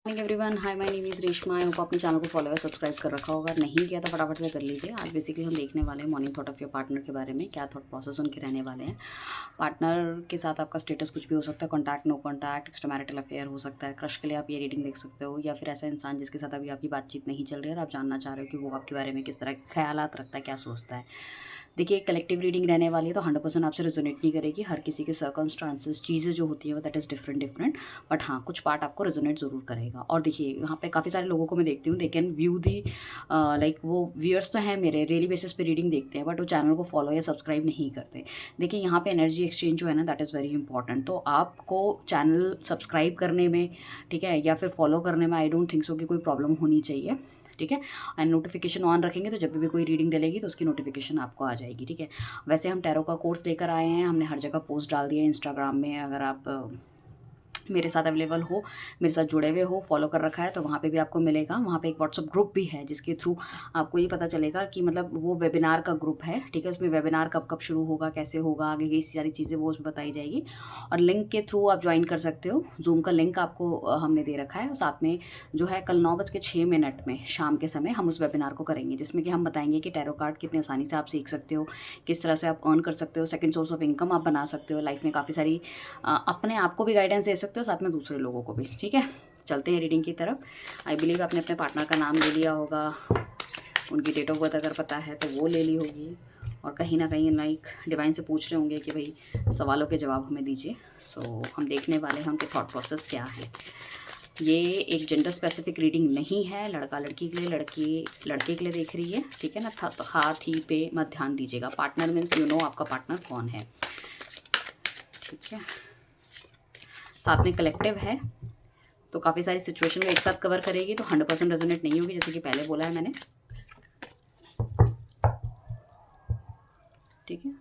Morning everyone, hi my name is Reshma. I hope अपने channel को follow या subscribe कर रखा होगा। नहीं किया तो फटाफट से कर लीजिए। आज बेसिकली हम देखने वाले हैं morning thought of your partner के बारे में, क्या थॉट प्रोसेस उनके रहने वाले हैं। पार्टनर के साथ आपका स्टेटस कुछ भी हो सकता है, contact, no contact, extra marital affair हो सकता है। क्रश के लिए आप ये रीडिंग देख सकते हो, या फिर ऐसा इंसान जिसके साथ अभी आपकी बातचीत नहीं चल रही है और आप जानना चाह रहे हो कि वो आपके बारे में किस तरह के ख्यालात रखता है, क्या सोचता है। देखिए, कलेक्टिव रीडिंग रहने वाली है तो 100% आपसे रेजोनेट नहीं करेगी। हर किसी के सर्कमस्टांसेस, चीज़ें जो होती हैं वो that is different different, but हाँ, कुछ पार्ट आपको रेजोनेट ज़रूर करेगा। और देखिए, यहाँ पे काफ़ी सारे लोगों को मैं देखती हूँ, they can view the like वो व्यूअर्स तो हैं मेरे, डेली बेसिस पे रीडिंग देखते हैं, बट वो चैनल को फॉलो या सब्सक्राइब नहीं करते। देखिए, यहाँ पे एनर्जी एक्सचेंज जो है ना, दैट इज़ वेरी इंपॉर्टेंट। तो आपको चैनल सब्सक्राइब करने में, ठीक है, या फिर फॉलो करने में आई डोंट थिंक सो कि कोई प्रॉब्लम होनी चाहिए। ठीक है, एंड नोटिफिकेशन ऑन रखेंगे तो जब भी कोई रीडिंग डलेगी तो उसकी नोटिफिकेशन आपको आ जाएगी। ठीक है, वैसे हम टैरो का कोर्स लेकर आए हैं, हमने हर जगह पोस्ट डाल दिया है इंस्टाग्राम में। अगर आप मेरे साथ अवेलेबल हो, मेरे साथ जुड़े हुए हो, फॉलो कर रखा है, तो वहाँ पे भी आपको मिलेगा। वहाँ पे एक व्हाट्सअप ग्रुप भी है जिसके थ्रू आपको ये पता चलेगा कि मतलब वो वेबिनार का ग्रुप है। ठीक है, उसमें वेबिनार कब कब शुरू होगा, कैसे होगा, आगे की सारी चीज़ें वो उसमें बताई जाएगी। और लिंक के थ्रू आप ज्वाइन कर सकते हो। जूम का लिंक आपको हमने दे रखा है। और साथ में जो है, कल 9:06 में शाम के समय हम उस वेबिनार को करेंगे, जिसमें कि हम बताएंगे कि टैरो कार्ड कितनी आसानी से आप सीख सकते हो, किस तरह से आप अर्न कर सकते हो, सेकंड सोर्स ऑफ इनकम आप बना सकते हो लाइफ में। काफ़ी सारी अपने आप को भी गाइडेंस दे सकते हो, साथ में दूसरे लोगों को भी। ठीक है, चलते हैं रीडिंग की तरफ। आई बिलीव आपने अपने पार्टनर का नाम ले लिया होगा, उनकी डेट ऑफ बर्थ अगर पता है तो वो ले ली होगी, और कहीं ना कहीं लाइक डिवाइन से पूछ रहे होंगे कि भाई सवालों के जवाब हमें दीजिए। सो हम देखने वाले हैं उनके थॉट प्रोसेस क्या है। ये एक जेंडर स्पेसिफिक रीडिंग नहीं है, लड़का लड़की के लिए, लड़की लड़के के लिए देख रही है। ठीक है ना, हाथ ही पे मत ध्यान दीजिएगा। पार्टनर मीन्स यू नो आपका पार्टनर कौन है। ठीक है, साथ में कलेक्टिव है तो काफ़ी सारी सिचुएशन को एक साथ कवर करेगी, तो 100% रेजोनेट नहीं होगी, जैसे कि पहले बोला है मैंने। ठीक है,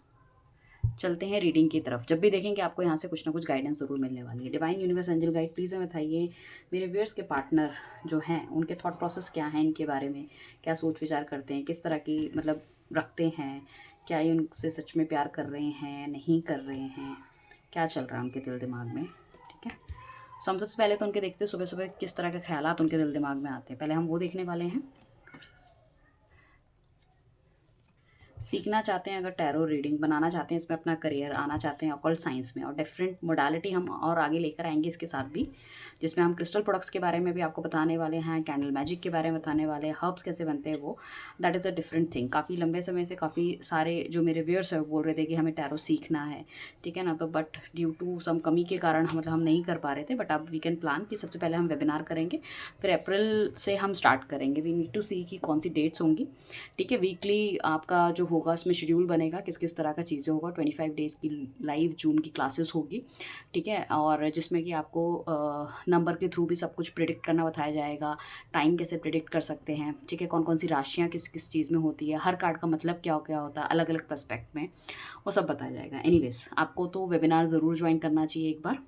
चलते हैं रीडिंग की तरफ। जब भी देखेंगे आपको यहाँ से कुछ ना कुछ गाइडेंस ज़रूर मिलने वाली है। Divine universe angel guide please हमें बताइए, मेरे व्यूअर्स के पार्टनर जो हैं उनके थॉट प्रोसेस क्या हैं, इनके बारे में क्या सोच विचार करते हैं, किस तरह की मतलब रखते हैं, क्या ये उनसे सच में प्यार कर रहे हैं, नहीं कर रहे हैं, क्या चल रहा है उनके दिल दिमाग में। ठीक है, सो हम सबसे पहले तो उनके देखते हैं सुबह सुबह किस तरह के ख्यालात उनके दिल दिमाग में आते हैं, पहले हम वो देखने वाले हैं। सीखना चाहते हैं, अगर टैरो रीडिंग बनाना चाहते हैं, इसमें अपना करियर आना चाहते हैं ऑकल्ट साइंस में, और डिफरेंट मोडालिटी हम और आगे लेकर आएंगे इसके साथ भी, जिसमें हम क्रिस्टल प्रोडक्ट्स के बारे में भी आपको बताने वाले हैं, कैंडल मैजिक के बारे में बताने वाले हैं, हर्ब्स कैसे बनते हैं वो, that is a different thing. काफ़ी लंबे समय से काफ़ी सारे जो मेरे व्यूअर्स हैं वो बोल रहे थे कि हमें टैरो सीखना है। ठीक है ना, तो बट ड्यू टू सम कमी के कारण मतलब हम नहीं कर पा रहे थे, बट अब वी कैन प्लान कि सबसे पहले हम वेबिनार करेंगे, फिर अप्रैल से हम स्टार्ट करेंगे। वी नीड टू सी कि कौन सी डेट्स होंगी। ठीक है, वीकली आपका जो होगा उसमें शेड्यूल बनेगा, किस किस तरह का चीज़ें होगा। 25 डेज़ की लाइव जूम की क्लासेस होगी। ठीक है, और जिसमें कि आपको नंबर के थ्रू भी सब कुछ प्रिडिक्ट करना बताया जाएगा, टाइम कैसे प्रिडिक्ट कर सकते हैं। ठीक है, कौन कौन सी राशियाँ किस किस चीज़ में होती है, हर कार्ड का मतलब क्या क्या होता है अलग अलग पर्सपेक्ट में, वो सब बताया जाएगा। एनीवेज, आपको तो वेबिनार ज़रूर ज्वाइन करना चाहिए एक बार।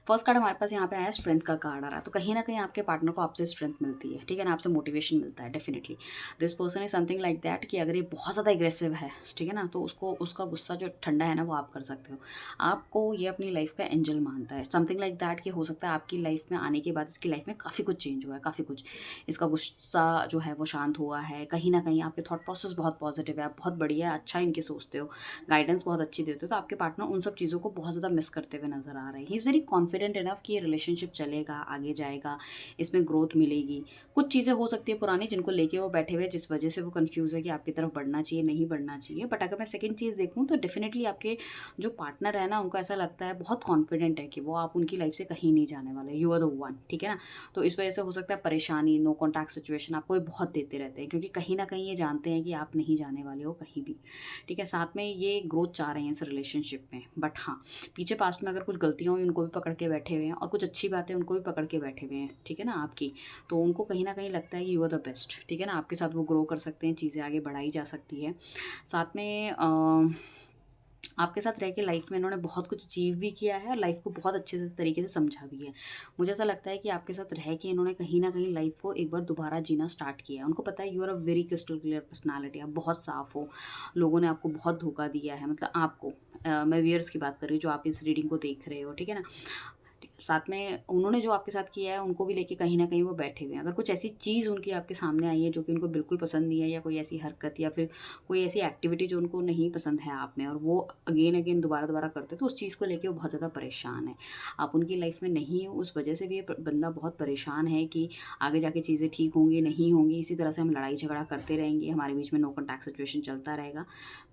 फर्स्ट कार्ड हमारे पास यहाँ पे आया, स्ट्रेंथ का कार्ड आ रहा है, तो कहीं ना कहीं आपके पार्टनर को आपसे स्ट्रेंथ मिलती है। ठीक है ना, आपसे मोटिवेशन मिलता है definitely. This person is something like that कि अगर ये बहुत ज़्यादा एग्रेसिव है, ठीक है ना, तो उसको उसका गुस्सा जो ठंडा है ना वो आप कर सकते हो। आपको ये अपनी लाइफ का एंजल मानता है, समथिंग लाइक दैट कि हो सकता है आपकी लाइफ में आने के बाद इसकी लाइफ में काफ़ी कुछ चेंज हुआ है, काफ़ी कुछ, इसका गुस्सा जो है वो शांत हुआ है। कहीं ना कहीं आपके थॉट प्रोसेस बहुत पॉजिटिव है, आप बहुत बढ़िया अच्छा इनके सोचते हो, गाइडेंस बहुत अच्छी देते हो, तो आपके पार्टनर उन सब चीज़ों को बहुत ज़्यादा मिस करते हुए नजर आ रहे हैं। He is very confident enough कि ये रिलेशनशिप चलेगा, आगे जाएगा, इसमें ग्रोथ मिलेगी। कुछ चीज़ें हो सकती है पुरानी जिनको लेके वो बैठे हुए, जिस वजह से वो कंफ्यूज है कि आपकी तरफ बढ़ना चाहिए नहीं बढ़ना चाहिए। बट अगर मैं सेकंड चीज़ देखूँ तो डेफिनेटली आपके जो पार्टनर है ना, उनको ऐसा लगता है, बहुत कॉन्फिडेंट है कि वो आप उनकी लाइफ से कहीं नहीं जाने वाले, यू आर द वन। ठीक है ना, तो इस वजह से हो सकता है परेशानी, नो कॉन्टैक्ट सिचुएशन आपको ये बहुत देते रहते हैं, क्योंकि कहीं ना कहीं ये जानते हैं कि आप नहीं जाने वाले हो कहीं भी। ठीक है, साथ में ये ग्रोथ चाह रहे हैं इस रिलेशनशिप में। बट हाँ, पीछे पास्ट में अगर कुछ गलतियाँ हुई उनको भी पकड़ के बैठे हुए हैं, और कुछ अच्छी बातें उनको भी पकड़ के बैठे हुए हैं। ठीक है ना, आपकी, तो उनको कहीं ना कहीं लगता है कि यू आर द बेस्ट। ठीक है ना, आपके साथ वो ग्रो कर सकते हैं, चीज़ें आगे बढ़ाई जा सकती है। साथ में आपके साथ रह के लाइफ में इन्होंने बहुत कुछ अचीव भी किया है, और लाइफ को बहुत अच्छे से तरीके से समझा भी है। मुझे ऐसा लगता है कि आपके साथ रह के इन्होंने कहीं ना कहीं लाइफ को एक बार दोबारा जीना स्टार्ट किया है। उनको पता है you are a very crystal clear personality, आप बहुत साफ हो, लोगों ने आपको बहुत धोखा दिया है, मतलब आपको मैं वियर्स की बात कर रही हूँ जो आप इस रीडिंग को देख रहे हो। ठीक है ना, साथ में उन्होंने जो आपके साथ किया है उनको भी लेके कहीं न कहीं वो बैठे हुए हैं। अगर कुछ ऐसी चीज़ उनकी आपके सामने आई है जो कि उनको बिल्कुल पसंद नहीं है, या कोई ऐसी हरकत या फिर कोई ऐसी एक्टिविटी जो उनको नहीं पसंद है आप में, और वो अगेन दोबारा करते हैं, तो उस चीज़ को लेके वो बहुत ज़्यादा परेशान है। आप उनकी लाइफ में नहीं हो, उस वजह से भी ये बंदा बहुत परेशान है कि आगे जाके चीज़ें ठीक होंगी नहीं होंगी, इसी तरह से हम लड़ाई झगड़ा करते रहेंगे, हमारे बीच में नो कॉन्टैक्ट सिचुएशन चलता रहेगा।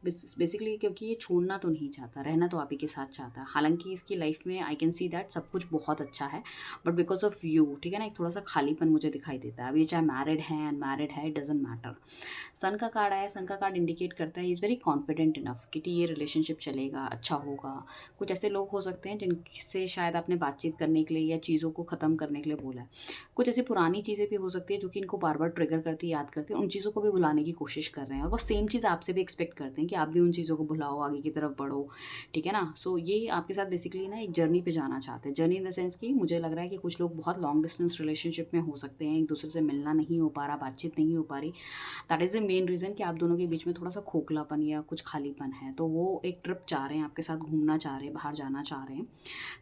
बेसिकली क्योंकि ये छोड़ना तो नहीं चाहता, रहना तो आप ही के साथ चाहता है। हालांकि इसकी लाइफ में आई कैन सी दैट सब कुछ बहुत अच्छा है, बट बिकॉज ऑफ यू, ठीक है ना, एक थोड़ा सा खालीपन मुझे दिखाई देता है। अब ये चाहे मैरिड है अनमैरिड है, इट डजेंट मैटर। सन का कार्ड आया, सन का कार्ड इंडिकेट करता है इज़ वेरी कॉन्फिडेंट इनफ कि ये रिलेशनशिप चलेगा, अच्छा होगा। कुछ ऐसे लोग हो सकते हैं जिनसे शायद आपने बातचीत करने के लिए या चीज़ों को ख़त्म करने के लिए बोला है। कुछ ऐसी पुरानी चीज़ें भी हो सकती है जो कि इनको बार बार ट्रिगर करती है, याद करती है, उन चीज़ों को भी भुलाने की कोशिश कर रहे हैं, और वो सेम चीज़ आपसे भी एक्सपेक्ट करते हैं कि आप भी उन चीज़ों को भुलाओ, आगे की तरफ बढ़ो, ठीक है ना। सो ये आपके साथ बेसिकली ना एक जर्नी पे जाना चाहते हैं। जर्नी इन द सेंस कि मुझे लग रहा है कि कुछ लोग बहुत लॉन्ग डिस्टेंस रिलेशनशिप में हो सकते हैं, एक दूसरे से मिलना नहीं हो पा रहा, बातचीत नहीं हो पा रही। That is the main reason कि आप दोनों के बीच में थोड़ा सा खोखलापन या कुछ खालीपन है। तो वो एक ट्रिप चाह रहे हैं, आपके साथ घूमना चाह रहे हैं, बाहर जाना चाह रहे हैं।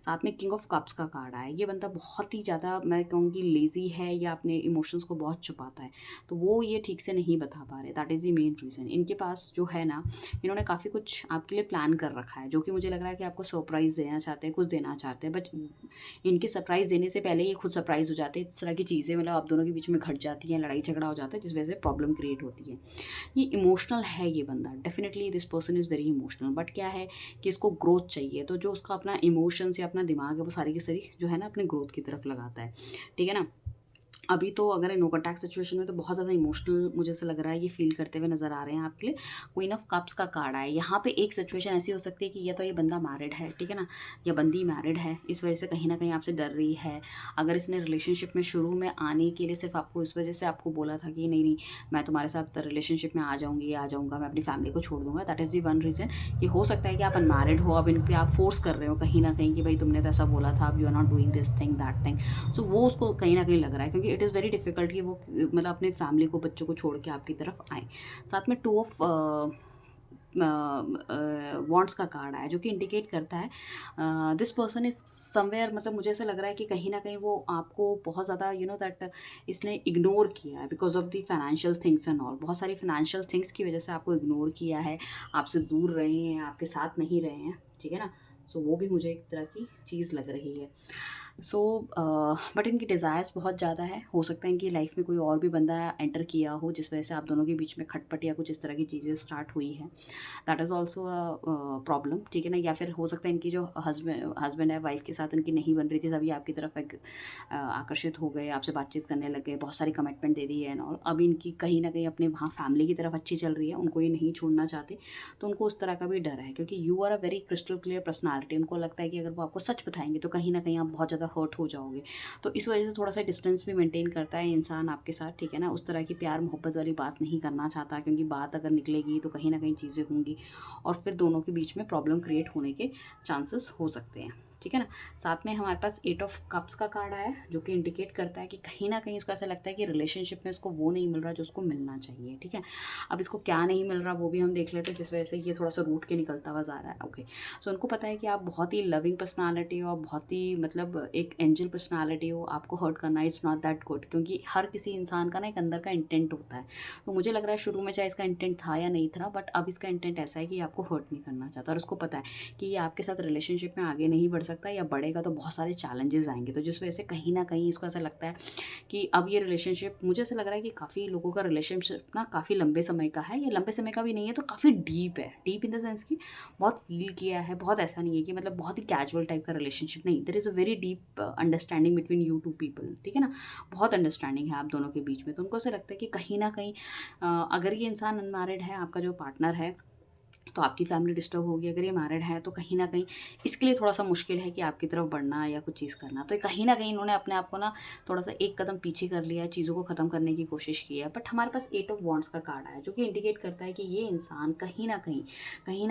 साथ में किंग ऑफ कप्स का कार्ड आया। ये बंदा बहुत ही ज़्यादा, मैं कहूँगी, लेज़ी है या अपने इमोशंस को बहुत छुपाता है, तो वो ये ठीक से नहीं बता पा रहे। That is the main reason. इनके पास जो है ना, इन्होंने काफ़ी कुछ आपके लिए प्लान कर रखा है, जो कि मुझे लग रहा है कि आपको सरप्राइज़ देना चाहते हैं, कुछ देना चाहते हैं, बट इनके सरप्राइज़ देने से पहले ये खुद सरप्राइज़ हो जाते हैं। इस तरह की चीज़ें मतलब आप दोनों के बीच में घट जाती हैं, लड़ाई झगड़ा हो जाता है, जिस वजह से प्रॉब्लम क्रिएट होती है। ये इमोशनल है ये बंदा, definitely this person is very emotional, but क्या है कि इसको ग्रोथ चाहिए, तो जो उसका अपना इमोशंस या अपना दिमाग है वो सारी की सारी जो है ना अपने ग्रोथ की तरफ लगाता है, ठीक है ना। अभी तो अगर नो कॉन्टैक्ट सिचुएशन में तो बहुत ज़्यादा इमोशनल मुझे ऐसा लग रहा है, ये फील करते हुए नज़र आ रहे हैं आपके लिए। क्वीन ऑफ कप्स का कार्ड आया। यहाँ पे एक सिचुएशन ऐसी हो सकती है कि या तो ये बंदा मैरिड है, ठीक है ना, या बंदी मैरिड है, इस वजह से कहीं ना कहीं आपसे डर रही है। अगर इसने रिलेशनशिप में शुरू में आने के लिए सिर्फ आपको इस वजह से आपको बोला था कि नहीं नहीं मैं तुम्हारे साथ रिलेशनशिप में आ जाऊँगी, आ जाऊँगा, मैं अपनी फैमिली को छोड़ दूंगा, that is the one reason. ये हो सकता है कि आप अनमैरिड हो, अब इन पर आप फोर्स कर रहे हो कहीं ना कहीं कि भाई तुमने तो ऐसा बोला था, अब you are not doing this thing that thing. So वो उसको कहीं ना कहीं लग रहा है, क्योंकि इट इज़ वेरी डिफिकल्ट कि वो मतलब अपने फैमिली को, बच्चों को छोड़ के आपकी तरफ आए। साथ में टू ऑफ वॉन्ट्स का कार्ड आया, जो कि इंडिकेट करता है दिस पर्सन इज समवेयर, मतलब मुझे ऐसा लग रहा है कि कहीं ना कहीं वो आपको बहुत ज़्यादा दैट इसने इग्नोर किया है because of the financial things and all. बहुत सारी फाइनेंशियल थिंग्स की वजह से आपको इग्नोर किया है, आपसे दूर रहे हैं, आपके साथ नहीं रहे हैं, ठीक है ना। सो वो भी मुझे एक तरह की चीज़ लग रही है। सो बट इनकी डिज़ायर्स बहुत ज़्यादा है। हो सकता है इनकी लाइफ में कोई और भी बंदा एंटर किया हो, जिस वजह से आप दोनों के बीच में खटपट या कुछ इस तरह की चीज़ें स्टार्ट हुई है। That is also a problem, ठीक है ना। या फिर हो सकता है इनकी जो हस्बैंड है, वाइफ के साथ इनकी नहीं बन रही थी, तभी आपकी तरफ एक आकर्षित हो गए, आपसे बातचीत करने लगे, बहुत सारी कमिटमेंट दे दी है एंड ऑल। अब इनकी कहीं ना कहीं अपने वहाँ फैमिली की तरफ अच्छी चल रही है, उनको ये नहीं छोड़ना चाहते, तो उनको उस तरह का भी डर है, क्योंकि you are a very crystal clear personality. उनको लगता है कि अगर वो आपको सच बताएंगे तो कहीं ना कहीं आप बहुत ज़्यादा हर्ट हो जाओगे, तो इस वजह से थोड़ा सा डिस्टेंस भी मेंटेन करता है इंसान आपके साथ, ठीक है ना। उस तरह की प्यार मोहब्बत वाली बात नहीं करना चाहता, क्योंकि बात अगर निकलेगी तो कहीं ना कहीं चीज़ें होंगी और फिर दोनों के बीच में प्रॉब्लम क्रिएट होने के चांसेस हो सकते हैं, ठीक है ना। साथ में हमारे पास 8 ऑफ कप्स का कार्ड आया है, जो कि इंडिकेट करता है कि कहीं ना कहीं उसको ऐसा लगता है कि रिलेशनशिप में इसको वो नहीं मिल रहा जो उसको मिलना चाहिए, ठीक है। अब इसको क्या नहीं मिल रहा वो भी हम देख लेते हैं, जिस वजह से ये थोड़ा सा रूट के निकलता हुआ जा रहा है। ओके, सो उनको पता है कि आप बहुत ही लविंग पर्सनालिटी हो, बहुत ही मतलब एक एंजल पर्सनालिटी हो, आपको हर्ट करना इज़ नॉट दैट गुड, क्योंकि हर किसी इंसान का ना एक अंदर का इंटेंट होता है। तो मुझे लग रहा है शुरू में चाहे इसका इंटेंट था या नहीं था, बट अब इसका इंटेंट ऐसा है कि आपको हर्ट नहीं करना चाहता, और उसको पता है कि ये आपके साथ रिलेशनशिप में आगे नहीं बढ़ सकता, या बढ़ेगा तो बहुत सारे चैलेंजेस आएंगे। तो जिस वजह से कहीं ना कहीं इसको ऐसा लगता है कि अब ये रिलेशनशिप, मुझे ऐसा लग रहा है कि काफ़ी लोगों का रिलेशनशिप ना काफ़ी लंबे समय का है, या लंबे समय का भी नहीं है तो काफ़ी डीप है। डीप इन द सेंस कि बहुत फील किया है, बहुत ऐसा नहीं है कि मतलब बहुत ही कैजुअल टाइप का रिलेशनशिप, नहीं, there is a very deep understanding between you two people, ठीक है ना। बहुत अंडरस्टैंडिंग है आप दोनों के बीच में। तो उनको ऐसा लगता है कि कहीं ना कहीं अगर ये इंसान अनमैरिड है, आपका जो पार्टनर है, तो आपकी फैमिली डिस्टर्ब होगी। अगर ये मैरिड है तो कहीं न कहीं इसके लिए थोड़ा-सा मुश्किल है कि आपकी तरफ बढ़ना या कुछ चीज़ करना। तो कहीं न कहीं इन्होंने अपने आप को ना थोड़ा-सा एक कदम पीछे कर लिया है, चीज़ों को ख़त्म करने की कोशिश की है। बट हमारे पास 8 ऑफ वांड्स का कार्ड आया, जो कि इंडिकेट करता है कि ये इंसान कहीं न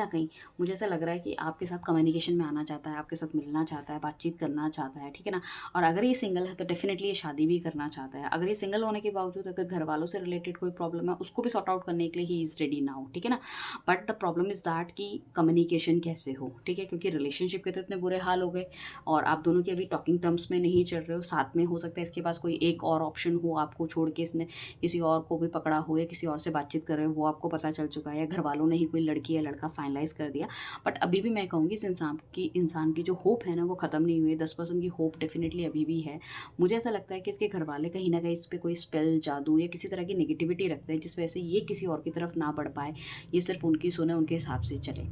कहीं मुझे ऐसा लग रहा है कि आपके साथ कम्युनिकेशन में आना चाहता है, आपके साथ मिलना चाहता है, बातचीत करना चाहता है, ठीक है ना। और अगर ये सिंगल है तो डेफ़िनेटली ये शादी भी करना चाहता है। अगर ये सिंगल होने के बावजूद अगर घरवालों से रिलेटेड कोई प्रॉब्लम है, उसको भी सॉर्ट आउट करने के लिए ही इज़ रेडी नाउ, ठीक है ना। But the problem problem is that कि कम्युनिकेशन कैसे हो, ठीक है, क्योंकि रिलेशनशिप के तो इतने बुरे हाल हो गए और आप दोनों के अभी टॉकिंग टर्म्स में नहीं चल रहे हो, साथ में हो सकता है इसके पास कोई एक और ऑप्शन हो, आपको छोड़ के इसने किसी और को भी पकड़ा हो या किसी और से बातचीत कर रहे हो, वो आपको पता चल चुका है, या घर वालों ने ही कोई लड़की या लड़का फाइनलाइज कर दिया। बट अभी भी मैं कहूँगी इस इंसान की जो होप है ना वो ख़त्म नहीं हुई है, 10% की होप डेफिनेटली अभी भी है। मुझे ऐसा लगता है कि इसके घर वाले कहीं ना कहीं इस पर कोई स्पेल, जादू या किसी तरह की नेगेटिविटी रखते हैं, जिस वजह से ये किसी और की तरफ ना बढ़ पाए, ये सिर्फ उनकी सुने, उनके हिसाब से चले।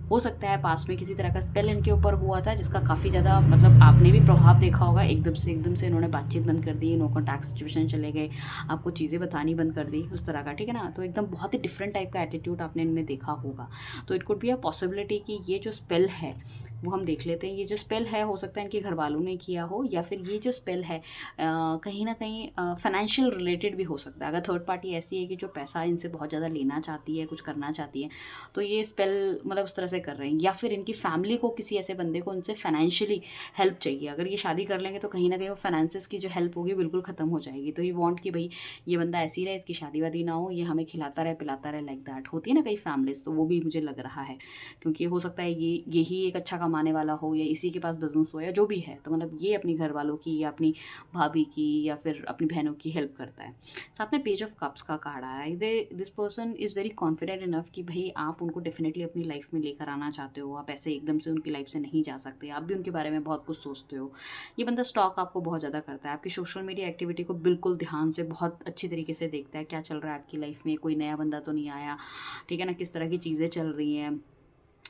हो सकता है पास में किसी तरह का स्पेल इनके ऊपर हुआ था जिसका काफ़ी ज़्यादा मतलब आपने भी प्रभाव देखा होगा, एकदम से इन्होंने बातचीत बंद कर दी, नो कॉन्टैक्ट सिचुएशन चले गए, आपको चीज़ें बतानी बंद कर दी, उस तरह का, ठीक है ना। तो एकदम बहुत ही डिफरेंट टाइप का एटीट्यूड आपने इनमें देखा होगा। तो it could be a possibility कि ये जो स्पेल है वो हम देख लेते हैं। ये जो स्पेल है हो सकता है इनके घर वालों ने किया हो, या फिर ये जो स्पेल है कहीं ना कहीं फाइनेंशियल रिलेटेड भी हो सकता है। अगर थर्ड पार्टी ऐसी है कि जो पैसा इनसे बहुत ज़्यादा लेना चाहती है, कुछ करना चाहती है, तो ये स्पेल मतलब उस तरह से कर रहे हैं। या फिर इनकी फैमिली को किसी ऐसे बंदे को उनसे फाइनेंशियली हेल्प चाहिए। अगर ये शादी कर लेंगे तो कहीं ना कहीं वो फाइनेंसिस की जो हेल्प होगी बिल्कुल ख़त्म हो जाएगी। तो ये वांट कि भाई ये बंदा ऐसी रहे, इसकी शादी वादी ना हो, ये हमें खिलाता रहे पिलाता रहे, लाइक दैट होती है ना कई फैमिलीज। तो वो भी मुझे लग रहा है, क्योंकि हो सकता है ये यही एक अच्छा कमाने वाला हो या इसी के पास बिजनेस हो या जो भी है, तो मतलब ये अपनी घर वालों की या अपनी भाभी की या फिर अपनी बहनों की हेल्प करता है। साथ में पेज ऑफ कप्स का कार्ड आ रहा है। This person is very confident enough कि भाई आप उनको डेफिनेटली अपनी लाइफ में लेकर आना चाहते हो, आप ऐसे एकदम से उनकी लाइफ से नहीं जा सकते, आप भी उनके बारे में बहुत कुछ सोचते हो। ये बंदा स्टॉक आपको बहुत ज़्यादा करता है, आपकी सोशल मीडिया एक्टिविटी को बिल्कुल ध्यान से बहुत अच्छी तरीके से देखता है, क्या चल रहा है आपकी लाइफ में, कोई नया बंदा तो नहीं आया, ठीक है ना, किस तरह की चीज़ें चल रही हैं,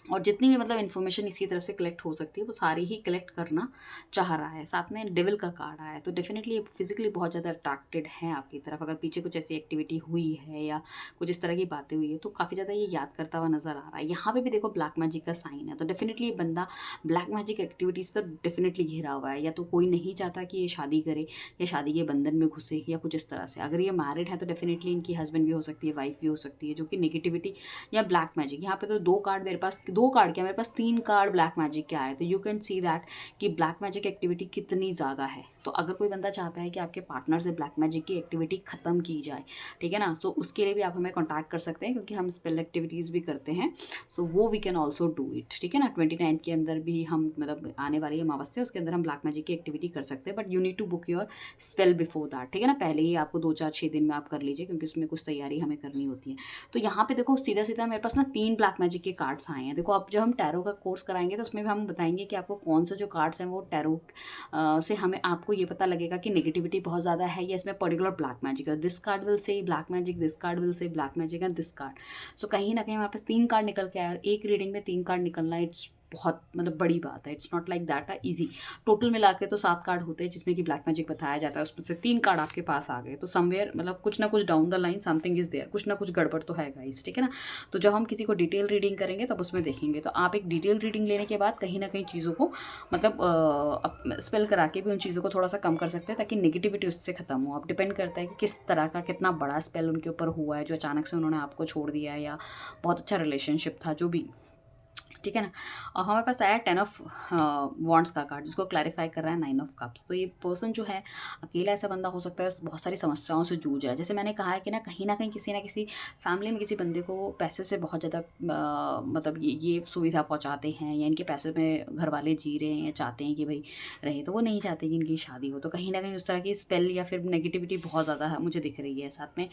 और जितनी भी मतलब इन्फॉर्मेशन इसी तरफ से कलेक्ट हो सकती है वो सारी ही कलेक्ट करना चाह रहा है। साथ में डेविल का कार्ड आया है, तो डेफिनेटली फिजिकली बहुत ज़्यादा अट्रैक्टेड है आपकी तरफ। अगर पीछे कुछ ऐसी एक्टिविटी हुई है या कुछ इस तरह की बातें हुई है तो काफ़ी ज़्यादा ये याद करता हुआ नजर आ रहा है। यहाँ पे भी देखो ब्लैक मैजिक का साइन है, तो डेफिनेटली ये बंदा ब्लैक मैजिक एक्टिविटीज़ तो डेफिनेटली घिरा हुआ है, या तो कोई नहीं चाहता कि ये शादी करे या शादी के बंधन में घुसे या कुछ इस तरह से। अगर ये मैरिड है तो डेफिनेटली इनकी हस्बैंड भी हो सकती है, वाइफ भी हो सकती है, जो कि नेगेटिविटी या ब्लैक मैजिक। यहाँ पे तो दो कार्ड मेरे पास, दो कार्ड क्या मेरे पास तीन कार्ड ब्लैक मैजिक के आए, तो यू कैन सी दैट कि ब्लैक मैजिक एक्टिविटी कितनी ज़्यादा है। तो अगर कोई बंदा चाहता है कि आपके पार्टनर से ब्लैक मैजिक की एक्टिविटी ख़त्म की जाए, ठीक है ना, तो उसके लिए भी आप हमें कॉन्टैक्ट कर सकते हैं, क्योंकि हम स्पेल एक्टिविटीज़ भी करते हैं। सो वो we can also do it, ठीक है ना। 29 के अंदर भी हम मतलब आने वाली अमावस्या उसके अंदर हम ब्लैक मैजिक की एक्टिविटी कर सकते हैं, but you need to book your spell before that, ठीक है ना। पहले ही आपको 2 4 6 दिन में आप कर लीजिए, क्योंकि उसमें कुछ तैयारी हमें करनी होती है। तो यहाँ पे देखो सीधा सीधा मेरे पास ना 3 ब्लैक मैजिक के कार्ड्स आए हैं। देखो अब जब हम टैरो का कोर्स कराएंगे तो उसमें भी हम बताएंगे कि आपको कौन से जो कार्ड्स हैं वो टैरो से हमें आपको ये पता लगेगा कि नेगेटिविटी बहुत ज़्यादा है या इसमें पर्टिकुलर ब्लैक मैजिक है। This card will say black magic, this card will say black magic and this card. So कहीं ना कहीं हमारे पास 3 कार्ड निकल के आए, और एक रीडिंग में 3 कार्ड निकलना इट्स बहुत मतलब बड़ी बात है। It's not like that easy. Total मिला के तो 7 कार्ड होते हैं जिसमें कि ब्लैक मैजिक बताया जाता है, उसमें से 3 कार्ड आपके पास आ गए, तो समवेयर मतलब कुछ ना कुछ down the line something is there, कुछ ना कुछ गड़बड़ तो है गाइस, ठीक है ना। तो जब हम किसी को डिटेल रीडिंग करेंगे तब उसमें देखेंगे। तो आप एक डिटेल रीडिंग लेने के बाद कहीं ना कहीं चीज़ों को मतलब स्पेल करा के भी उन चीज़ों को थोड़ा सा कम कर सकते हैं, ताकि नेगेटिविटी उससे खत्म हो। अब डिपेंड करता है कि किस तरह का कितना बड़ा स्पेल उनके ऊपर हुआ है जो अचानक से उन्होंने आपको छोड़ दिया है, या बहुत अच्छा रिलेशनशिप था जो भी, ठीक है ना। और हमारे पास आया 10 ऑफ वॉन्ड्स का कार्ड, जिसको क्लैरिफाई कर रहा है 9 ऑफ कप्स। तो ये पर्सन जो है अकेला ऐसा बंदा हो सकता है, बहुत सारी समस्याओं से जूझ रहा है। जैसे मैंने कहा है कि ना कहीं किसी ना किसी फैमिली में किसी बंदे को पैसे से बहुत ज़्यादा मतलब ये सुविधा पहुंचाते हैं, या इनके पैसे में घर वाले जी रहे हैं या चाहते हैं कि भाई रहे, तो वो नहीं चाहते कि इनकी शादी हो। तो कहीं ना कहीं उस तरह की स्पेल या फिर नेगेटिविटी बहुत ज़्यादा मुझे दिख रही है। साथ में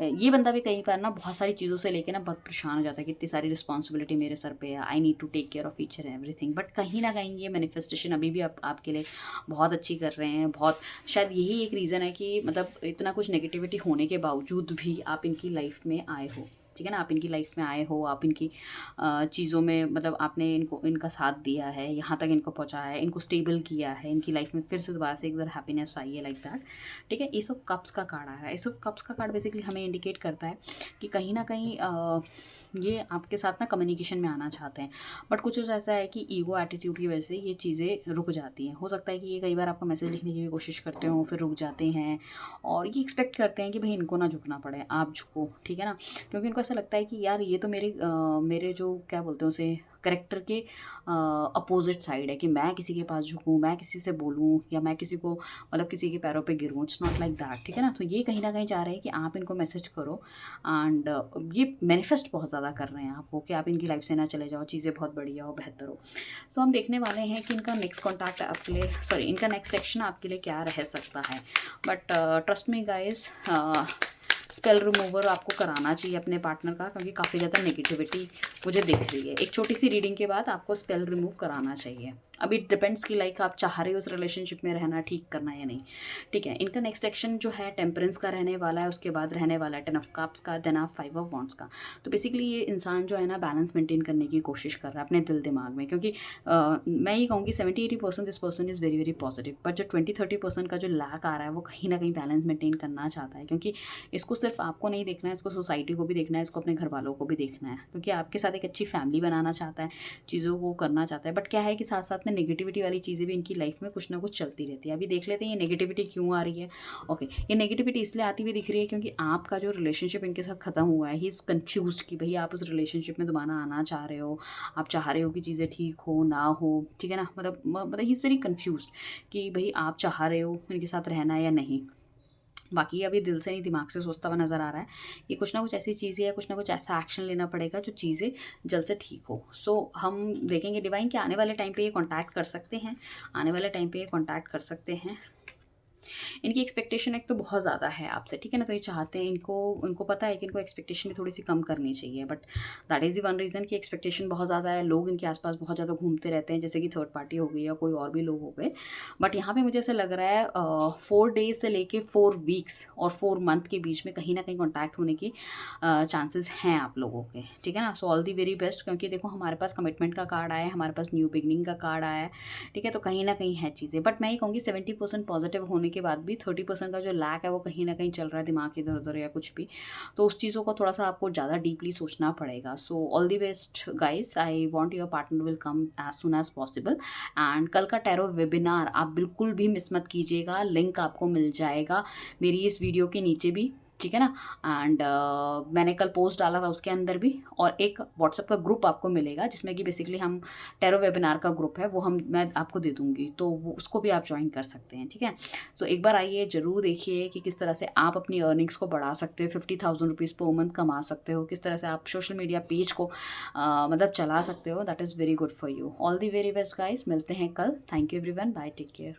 ये बंदा भी कहीं पर ना बहुत सारी चीज़ों से लेकर ना बहुत परेशान हो जाता है कि इतनी सारी रिस्पॉन्सिबिलिटी मेरे सर पे है, I need to take care of each and everything. But कहीं ना कहीं ये मैनिफेस्टेशन अभी भी आपके लिए बहुत अच्छी कर रहे हैं। बहुत शायद यही एक रीज़न है कि मतलब इतना कुछ नेगेटिविटी होने के बावजूद भी आप इनकी लाइफ में आए हो, ठीक है ना। आप इनकी लाइफ में आए हो, आप इनकी चीज़ों में मतलब आपने इनका साथ दिया है, यहाँ तक इनको पहुँचाया है, इनको स्टेबल किया है, इनकी लाइफ में फिर से दोबारा से एक बार हैप्पीनेस आई है, लाइक दैट, ठीक है। एस ऑफ कप्स का कार्ड आया है। एस ऑफ कप्स का कार्ड बेसिकली हमें इंडिकेट करता है कि कहीं ना कहीं ये आपके साथ ना कम्युनिकेशन में आना चाहते हैं, बट कुछ ऐसा है कि ईगो एटीट्यूड की वजह से ये चीज़ें रुक जाती हैं। हो सकता है कि ये कई बार आपको मैसेज लिखने की भी कोशिश करते हो, फिर रुक जाते हैं, और ये एक्सपेक्ट करते हैं कि भाई इनको ना झुकना पड़े, आप झुको, ठीक है ना। क्योंकि इनको ऐसा लगता है कि यार ये तो मेरे जो क्या बोलते हैं उसे करेक्टर के अपोजिट साइड है कि मैं किसी के पास झुकूँ, मैं किसी से बोलूँ, या मैं किसी को मतलब किसी के पैरों पे गिरूँ। इट्स नॉट लाइक दैट, ठीक है ना। तो ये कहीं ना कहीं चाह रहे हैं कि आप इनको मैसेज करो, एंड ये मैनिफेस्ट बहुत ज़्यादा कर रहे हैं आपको कि आप इनकी लाइफ से ना चले जाओ, चीज़ें बहुत बढ़िया हो, बेहतर हो। सो हम देखने वाले हैं कि इनका नेक्स्ट कॉन्टैक्ट आपके लिए, सॉरी, इनका नेक्स्ट एक्शन आपके लिए क्या रह सकता है। But trust me guys, spell remover आपको कराना चाहिए अपने पार्टनर का, क्योंकि काफ़ी ज़्यादा नेगेटिविटी मुझे दिख रही है। एक छोटी सी रीडिंग के बाद आपको स्पेल रिमूव कराना चाहिए। अभी डिपेंड्स कि लाइक आप चाह रहे हो उस रिलेशनशिप में रहना, ठीक करना या नहीं, ठीक है। इनका नेक्स्ट एक्शन जो है टेम्परेंस का रहने वाला है, उसके बाद रहने वाला है 10 ऑफ कप्स का, देन आप 5 ऑफ वॉन्ड्स का। तो बेसिकली ये इंसान जो है ना बैलेंस मेंटेन करने की कोशिश कर रहा है अपने दिल दिमाग में, क्योंकि मैं ये कहूँगी 70-80% this person is very very positive, but जो 20-30% का जो लैक आ रहा है वो कहीं ना कहीं बैलेंस मेंटेन करना चाहता है, क्योंकि इसको सिर्फ आपको नहीं देखना है, इसको सोसाइटी को भी देखना है, इसको अपने घर वालों को भी देखना है, क्योंकि आपके साथ एक अच्छी फैमिली बनाना चाहता है, चीज़ों को करना चाहता है। बट क्या है कि साथ साथ में नेगेटिविटी वाली चीज़ें भी इनकी लाइफ में कुछ ना कुछ चलती रहती है। अभी देख लेते हैं ये नेगेटिविटी क्यों आ रही है। ओके, ये नेगेटिविटी इसलिए आती हुई दिख रही है क्योंकि आपका जो रिलेशनशिप इनके साथ ख़त्म हुआ है, ही इज़ कन्फ्यूज्ड कि भाई आप उस रिलेशनशिप में दोबारा आना चाह रहे हो, आप चाह रहे हो कि चीज़ें ठीक हो ना हो, ठीक है ना। मतलब ही इज़ वेरी कन्फ्यूज्ड कि भाई आप चाह रहे हो इनके साथ रहना या नहीं। बाकी अभी दिल से नहीं दिमाग से सोचता हुआ नज़र आ रहा है कि कुछ ना कुछ ऐसी चीज़ें या कुछ ना कुछ ऐसा एक्शन लेना पड़ेगा जो चीज़ें जल्द से ठीक हो। सो हम देखेंगे डिवाइन कि आने वाले टाइम पे ये कांटेक्ट कर सकते हैं, आने वाले टाइम पे ये कांटेक्ट कर सकते हैं। इनकी एक्सपेक्टेशन एक तो बहुत ज़्यादा है आपसे, ठीक है ना। तो ये चाहते हैं, इनको पता है कि इनको एक्सपेक्टेशन भी थोड़ी सी कम करनी चाहिए, but that is the one reason कि एक्सपेक्टेशन बहुत ज़्यादा है। लोग इनके आसपास बहुत ज़्यादा घूमते रहते हैं, जैसे कि थर्ड पार्टी हो गई या कोई और भी लोग हो गए। बट यहाँ पे मुझे ऐसा लग रहा है 4 डेज से लेके 4 वीक्स और 4 मंथ के बीच में कहीं ना कहीं कॉन्टैक्ट होने की चांसेस हैं आप लोगों के, ठीक है ना। सो ऑल दी वेरी बेस्ट, क्योंकि देखो हमारे पास कमिटमेंट का कार्ड आया है, हमारे पास न्यू बिगनिंग का कार्ड आया है, ठीक है। तो कहीं ना कहीं है चीज़ें, बट मैं ये कहूँगी 70% पॉजिटिव होने के बाद भी 30% का जो लैक है वो कहीं ना कहीं चल रहा है दिमाग इधर उधर या कुछ भी। तो उस चीज़ों को थोड़ा सा आपको ज़्यादा डीपली सोचना पड़ेगा। So all the best guys, I want your partner will come as soon as possible. And कल का टैरो वेबिनार आप बिल्कुल भी मिस मत कीजिएगा, लिंक आपको मिल जाएगा मेरी इस वीडियो के नीचे भी, ठीक है ना। एंड मैंने कल पोस्ट डाला था उसके अंदर भी, और एक व्हाट्सएप का ग्रुप आपको मिलेगा जिसमें कि बेसिकली हम टैरो वेबिनार का ग्रुप है वो मैं आपको दे दूँगी, तो वो उसको भी आप ज्वाइन कर सकते हैं, ठीक है। सो एक बार आइए, ज़रूर देखिए कि किस तरह से आप अपनी अर्निंग्स को बढ़ा सकते हो, 50,000 रुपीज़ पर मंथ कमा सकते हो, किस तरह से आप सोशल मीडिया पेज को मतलब चला सकते हो। That is very good for you. All the very best guys, मिलते हैं कल। Thank you everyone, bye, take care.